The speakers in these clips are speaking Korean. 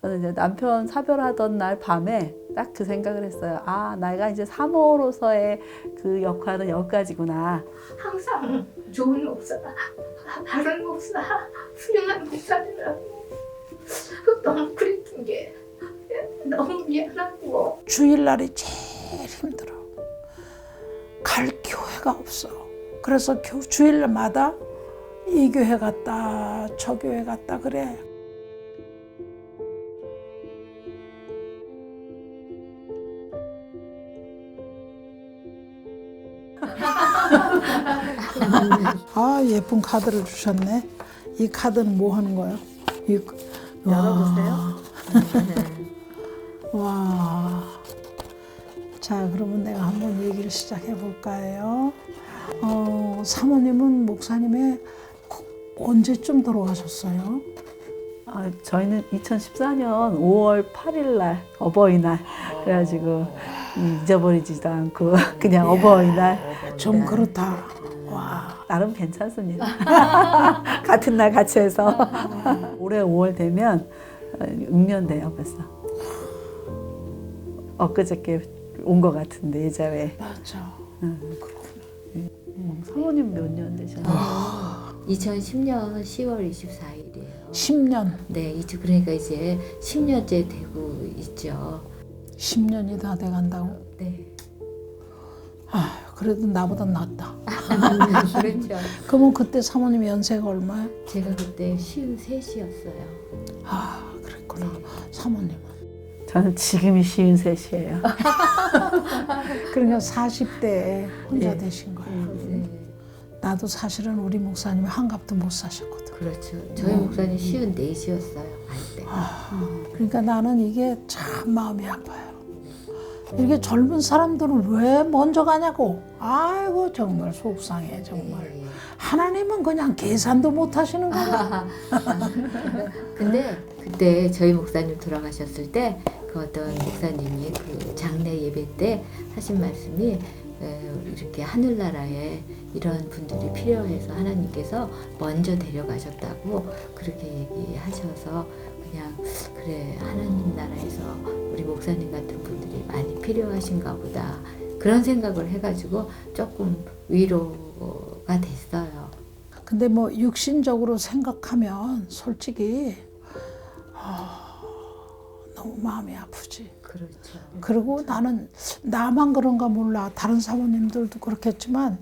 저는 이제 남편 사별하던 날 밤에 딱 그 생각을 했어요. 아, 내가 이제 사모로서의 그 역할은 여기까지구나. 항상 좋은 목사, 바른 목사, 훌륭한 목사님이라고 너무 그랬던 게 너무 미안하고. 주일날이 제일 힘들어. 갈 교회가 없어. 그래서 주일마다 이 교회 갔다 저 교회 갔다 그래. 아, 예쁜 카드를 주셨네. 이 카드는 뭐 하는 거예요? 열어보세요. 와. 자, 그러면 내가 한번 얘기를 시작해 볼까요? 사모님은 목사님의 언제쯤 돌아가셨어요? 아, 저희는 2014년 5월 8일 날 어버이날 그래가지고 잊어버리지도 않고 그냥 어버이날 좀 그렇다. 와. 나름 괜찮습니다. 같은 날 같이 해서 올해 5월 되면 6년 돼요 벌써. 엊그저께 온 것 같은데 예자외. 맞아. 사모님 몇 년 되셨나요? 2010년 10월 24일이에요. 10년. 네, 그러니까 이제 10년째 되고 있죠. 10년이 다 돼간다고? 네. 아, 그래도 나보다 낫다. 그렇죠. 그러면 그때 사모님 연세가 얼마야? 제가 그때 53이었어요. 아, 그랬구나. 네. 사모님은. 저는 지금이 53이에요. 그러니까 40대에 혼자 네. 되신 거예요. 네. 나도 사실은 우리 목사님이 한갑도 못 사셨거든. 그렇죠. 저희 목사님 54이셨어요. 할 때. 그러니까 나는 이게 참 마음이 아파요. 이렇게 젊은 사람들은 왜 먼저 가냐고. 아이고 정말 속상해 정말. 네. 하나님은 그냥 계산도 못 하시는 거야. 근데 그때 저희 목사님 돌아가셨을 때 그 어떤 목사님이 그 장례 예배 때 하신 말씀이 이렇게 하늘나라에 이런 분들이 필요해서 하나님께서 먼저 데려가셨다고 그렇게 얘기하셔서 그냥 그래 하나님 나라에서 우리 목사님 같은 분들이 많이 필요하신가 보다 그런 생각을 해가지고 조금 위로가 됐어요. 근데 뭐 육신적으로 생각하면 솔직히 너무 마음이 아프지. 그렇죠. 그리고 나는 나만 그런가 몰라. 다른 사모님들도 그렇겠지만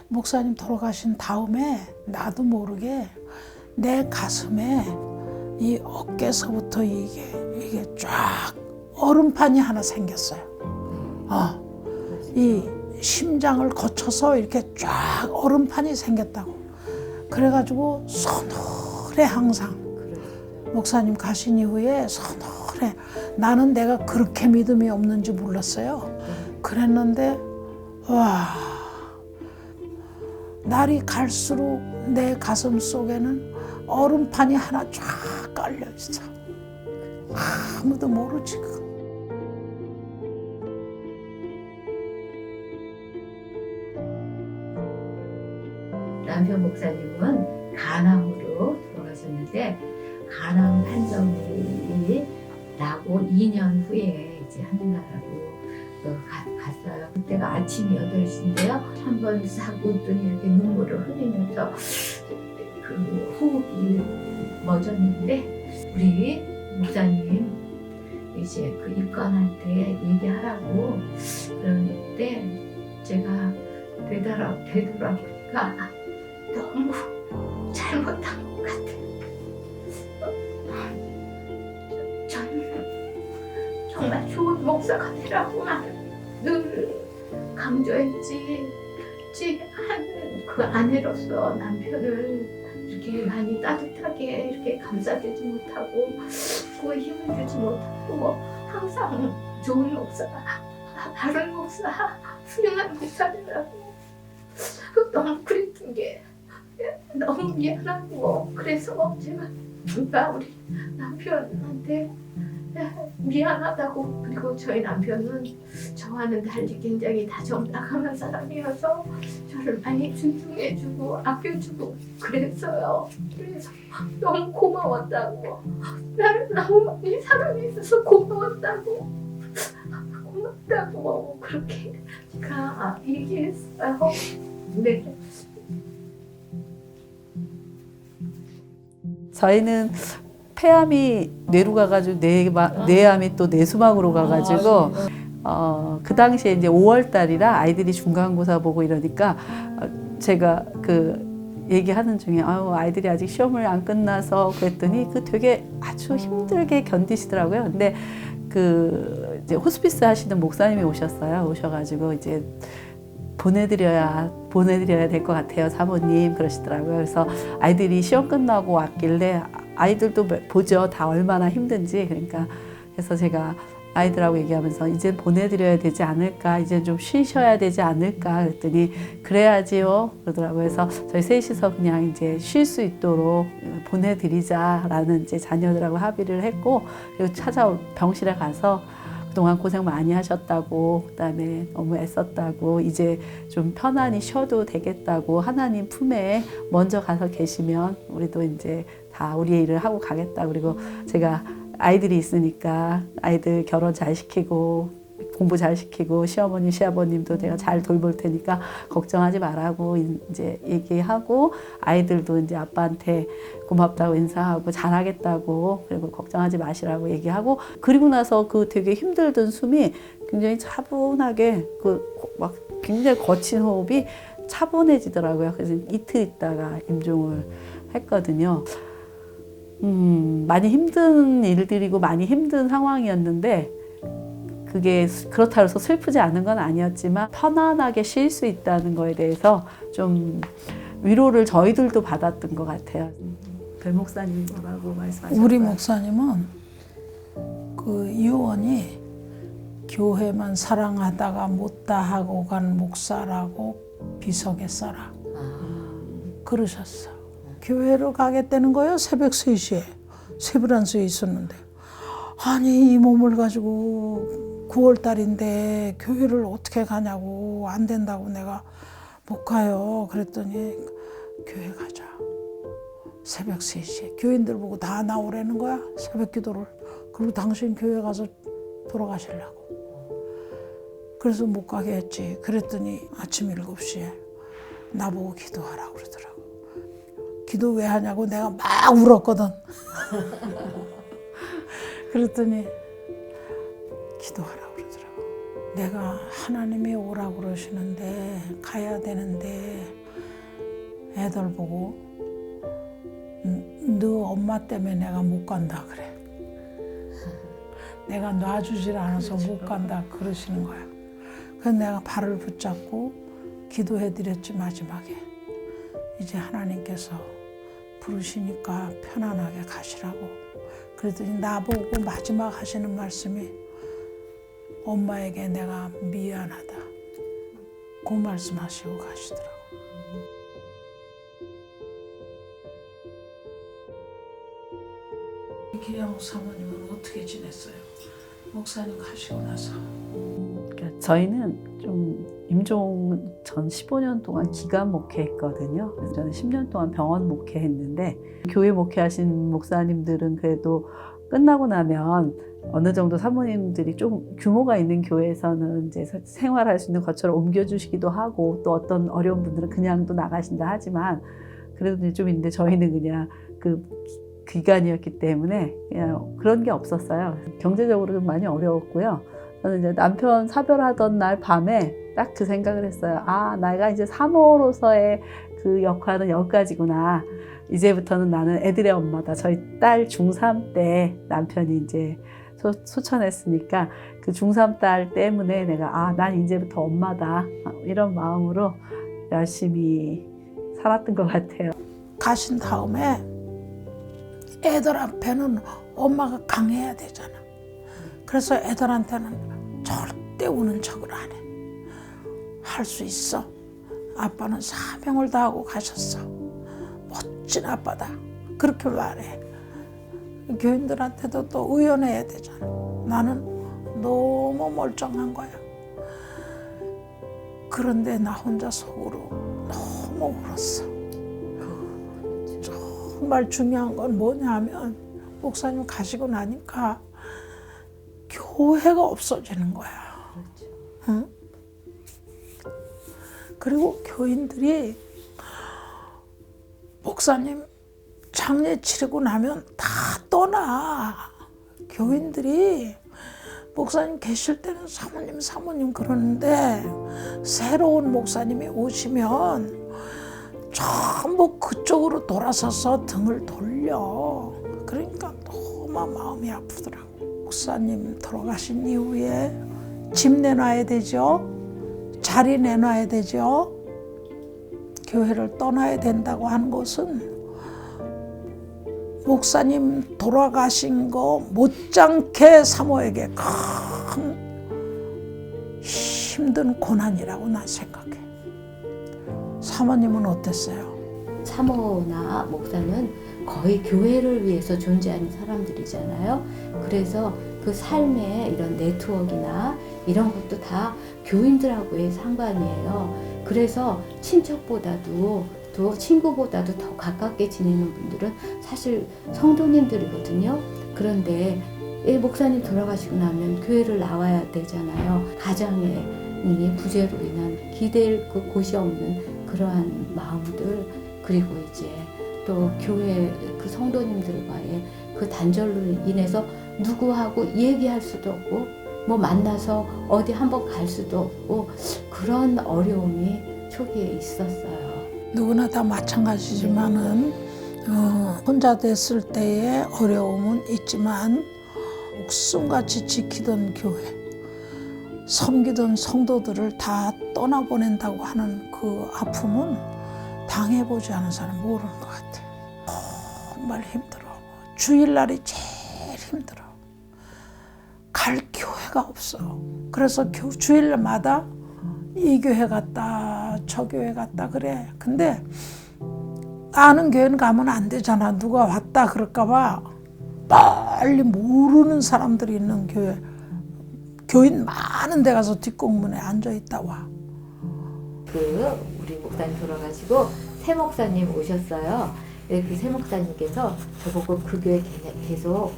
목사님 돌아가신 다음에 나도 모르게 내 가슴에 이 어깨서부터 이게 쫙 얼음판이 하나 생겼어요. 이 심장을 거쳐서 이렇게 쫙 얼음판이 생겼다고. 그래가지고 서늘해 항상. 목사님 가신 이후에 서늘해. 나는 내가 그렇게 믿음이 없는지 몰랐어요. 그랬는데 와, 날이 갈수록 내 가슴 속에는 얼음판이 하나 쫙 깔려 있어. 아무도 모르지. 남편 목사님은 간암으로 돌아가셨는데 간암 판정이 나고 2년 후에 이제 하늘나라로 갔어요. 그때가 아침 8시인데요. 한번 싹 웃더니 이렇게 눈물을 흘리면서 그 호흡이 멎었는데 우리 목사님 이제 그 입관한테 얘기하라고 그러는데 제가 되돌아보니까 너무 잘못한 것 같아요. 저는 정말 좋은 목사가 되라고만 늘 강조했지 그 아내로서 남편을 이렇게 많이 따뜻하게 이렇게 감싸주지 못하고 그 힘을 주지 못하고 항상 좋은 목사, 바른 목사, 훌륭한 목사님이라고 너무 그랬던 게 너무 미안하고 그래서 제가 우리 남편한테 미안하다고. 그리고 저희 남편은 저와는 달리 굉장히 다정다감한 사람이어서 저를 많이 존중해주고 아껴주고 그랬어요. 그래서 너무 고마웠다고, 나를 너무 많이 사랑해줘서 고마웠다고, 고맙다고 그렇게 제가 얘기했어요. 네. 저희는 폐암이 뇌로 가가지고 뇌암이 또 뇌수막으로 가가지고 그 당시에 이제 5월 달이라 아이들이 중간고사 보고 이러니까 제가 그 얘기하는 중에 아이들이 아직 시험을 안 끝나서 그랬더니 그 되게 아주 힘들게 견디시더라고요. 근데 그 이제 호스피스 하시는 목사님이 오셔가지고 이제 보내드려야 될 것 같아요, 사모님 그러시더라고요. 그래서 아이들이 시험 끝나고 왔길래 아이들도 보죠, 다 얼마나 힘든지. 그러니까 그래서 제가 아이들하고 얘기하면서 이제 보내드려야 되지 않을까, 이제 좀 쉬셔야 되지 않을까 그랬더니 그래야지요 그러더라고요. 그래서 저희 셋이서 그냥 이제 쉴 수 있도록 보내드리자라는 이제 자녀들하고 합의를 했고, 그리고 병실에 가서 그동안 고생 많이 하셨다고, 그다음에 너무 애썼다고, 이제 좀 편안히 쉬어도 되겠다고, 하나님 품에 먼저 가서 계시면 우리도 이제 다 우리의 일을 하고 가겠다. 그리고 제가 아이들이 있으니까 아이들 결혼 잘 시키고 공부 잘 시키고 시어머니 시아버님도 내가 잘 돌볼 테니까 걱정하지 말라고 이제 얘기하고, 아이들도 이제 아빠한테 고맙다고 인사하고 잘하겠다고, 그리고 걱정하지 마시라고 얘기하고, 그리고 나서 그 되게 힘들던 숨이 굉장히 차분하게 막 굉장히 거친 호흡이 차분해지더라고요. 그래서 이틀 있다가 임종을 했거든요. 많이 힘든 일들이고 많이 힘든 상황이었는데 그게 그렇다고 해서 슬프지 않은 건 아니었지만 편안하게 쉴 수 있다는 거에 대해서 좀 위로를 저희들도 받았던 것 같아요. 배 목사님 뭐라고 말씀하셨어요? 우리 목사님은 그 유언이 교회만 사랑하다가 못다 하고 간 목사라고 비석에 써라 그러셨어. 교회로 가겠다는 거예요. 새벽 3시에 세브란스에 있었는데, 아니 이 몸을 가지고 9월 달인데 교회를 어떻게 가냐고, 안 된다고 내가 못 가요. 그랬더니 교회 가자. 새벽 3시에 교인들 보고 다 나오라는 거야, 새벽 기도를. 그리고 당신 교회 가서 돌아가시려고. 그래서 못 가게 했지. 그랬더니 아침 7시에 나보고 기도하라고 그러더라고. 기도 왜 하냐고 내가 막 울었거든. 그랬더니 기도하라고 그러더라고. 내가 하나님이 오라고 그러시는데 가야 되는데 애들 보고 너 엄마 때문에 내가 못 간다 그래. 내가 놔주질 않아서 못 간다 그러시는 거야. 그래서 내가 발을 붙잡고 기도해드렸지. 마지막에 이제 하나님께서 부르시니까 편안하게 가시라고. 그랬더니 나보고 마지막 하시는 말씀이 엄마에게 내가 미안하다. 그 말씀하시고 가시더라고. 기량 사모님은 어떻게 지냈어요? 목사님 가시고 나서. 그러니까 저희는 좀 임종 전 15년 동안 기간 목회했거든요. 그래서 저는 10년 동안 병원 목회했는데, 교회 목회하신 목사님들은 그래도 끝나고 나면 어느 정도 사모님들이 좀 규모가 있는 교회에서는 이제 생활할 수 있는 것처럼 옮겨주시기도 하고, 또 어떤 어려운 분들은 그냥 또 나가신다 하지만, 그래도 좀 있는데 저희는 그냥 그 기간이었기 때문에 그냥 그런 게 없었어요. 경제적으로 좀 많이 어려웠고요. 저는 이제 남편 사별하던 날 밤에 딱 그 생각을 했어요. 내가 이제 산모로서의 그 역할은 여기까지구나. 이제부터는 나는 애들의 엄마다. 저희 딸 중3 때 남편이 이제 소천했으니까 그 중3 딸 때문에 내가 난 이제부터 엄마다. 이런 마음으로 열심히 살았던 것 같아요. 가신 다음에 애들 앞에는 엄마가 강해야 되잖아. 그래서 애들한테는 절대 우는 척을 안 해. 할 수 있어. 아빠는 사명을 다하고 가셨어. 멋진 아빠다. 그렇게 말해. 교인들한테도 또 의연해야 되잖아. 나는 너무 멀쩡한 거야. 그런데 나 혼자 속으로 너무 울었어. 정말 중요한 건 뭐냐면 목사님 가시고 나니까 교회가 없어지는 거야. 응? 그리고 교인들이 목사님 장례 치르고 나면 다 떠나. 교인들이 목사님 계실 때는 사모님 그러는데 새로운 목사님이 오시면 전부 그쪽으로 돌아서서 등을 돌려. 그러니까 너무 마음이 아프더라고. 목사님 돌아가신 이후에 집 내놔야 되죠. 자리 내놔야 되죠. 교회를 떠나야 된다고 하는 것은 목사님 돌아가신 거 못지않게 사모에게 큰 힘든 고난이라고 난 생각해. 사모님은 어땠어요? 사모나 목사는 거의 교회를 위해서 존재하는 사람들이잖아요. 그래서 그 삶의 이런 네트워크나 이런 것도 다 교인들하고의 상관이에요. 그래서 친척보다도 또 친구보다도 더 가깝게 지내는 분들은 사실 성도님들이거든요. 그런데 목사님 돌아가시고 나면 교회를 나와야 되잖아요. 가정의 부재로 인한 기댈 그 곳이 없는 그러한 마음들, 그리고 이제 또 교회 그 성도님들과의 그 단절로 인해서 누구하고 얘기할 수도 없고 뭐 만나서 어디 한번 갈 수도 없고 그런 어려움이 초기에 있었어요. 누구나 다 마찬가지지만은 혼자 됐을 때의 어려움은 있지만 목숨같이 지키던 교회, 섬기던 성도들을 다 떠나보낸다고 하는 그 아픔은 당해보지 않은 사람 모르는 것 같아. 정말 힘들어. 주일날이 제일 힘들어. 갈 교회가 없어. 그래서 주일마다 이 교회 갔다 저 교회 갔다 그래. 근데 아는 교회는 가면 안 되잖아. 누가 왔다 그럴까 봐 빨리 모르는 사람들이 있는 교회, 교인 많은 데 가서 뒷공문에 앉아있다 와. 우리 목사님 돌아가시고 새 목사님 오셨어요. 그 새 목사님께서 저보고 그 교회 계속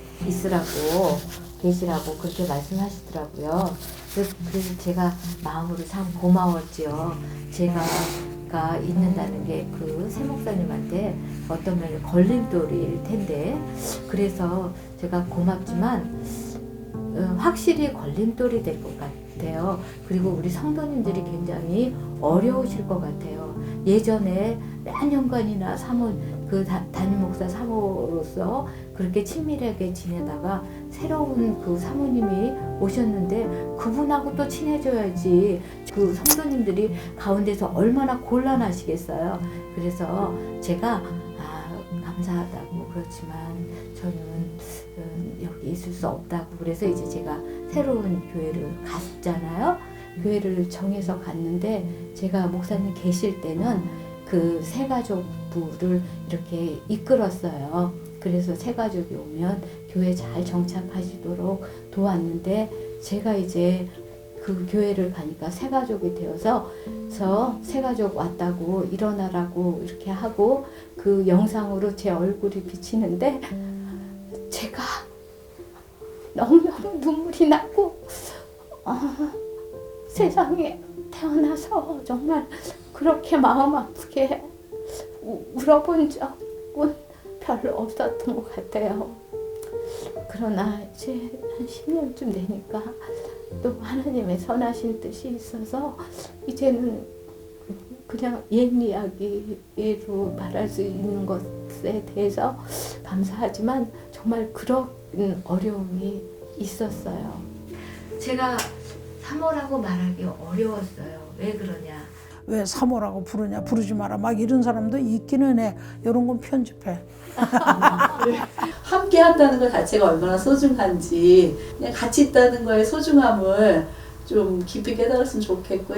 계시라고 그렇게 말씀하시더라고요. 그래서 제가 마음으로 참 고마웠지요. 제가 있는다는 게 그 새 목사님한테 어떤 면에 걸림돌일 텐데, 그래서 제가 고맙지만 확실히 걸림돌이 될 것 같아요. 그리고 우리 성도님들이 굉장히 어려우실 것 같아요. 예전에 몇 년간이나 담임 목사 사모로서 그렇게 친밀하게 지내다가 새로운 그 사모님이 오셨는데 그분하고 또 친해져야지. 그 성도님들이 가운데서 얼마나 곤란하시겠어요. 그래서 제가 감사하다고 그렇지만 저는 여기 있을 수 없다고, 그래서 이제 제가 새로운 교회를 갔잖아요. 교회를 정해서 갔는데 제가 목사님 계실 때는 그 새가족부를 이렇게 이끌었어요. 그래서 새가족이 오면 교회 잘 정착하시도록 도왔는데, 제가 이제 그 교회를 가니까 새가족이 되어서 새가족 왔다고 일어나라고 이렇게 하고 그 영상으로 제 얼굴이 비치는데 제가 너무너무 눈물이 나고 세상에 태어나서 정말 그렇게 마음 아프게 울어본 적은 별로 없었던 것 같아요. 그러나 이제 한 10년쯤 되니까 또 하나님의 선하신 뜻이 있어서 이제는 그냥 옛 이야기로 말할 수 있는 것에 대해서 감사하지만 정말 그런 어려움이 있었어요. 제가 사모라고 말하기 어려웠어요. 왜 그러냐? 왜 사모라고 부르냐, 부르지 마라 막 이런 사람도 있기는 해. 이런 건 편집해. 함께 한다는 것 자체가 얼마나 소중한지, 그냥 같이 있다는 거의 소중함을 좀 깊이 깨달았으면 좋겠고요.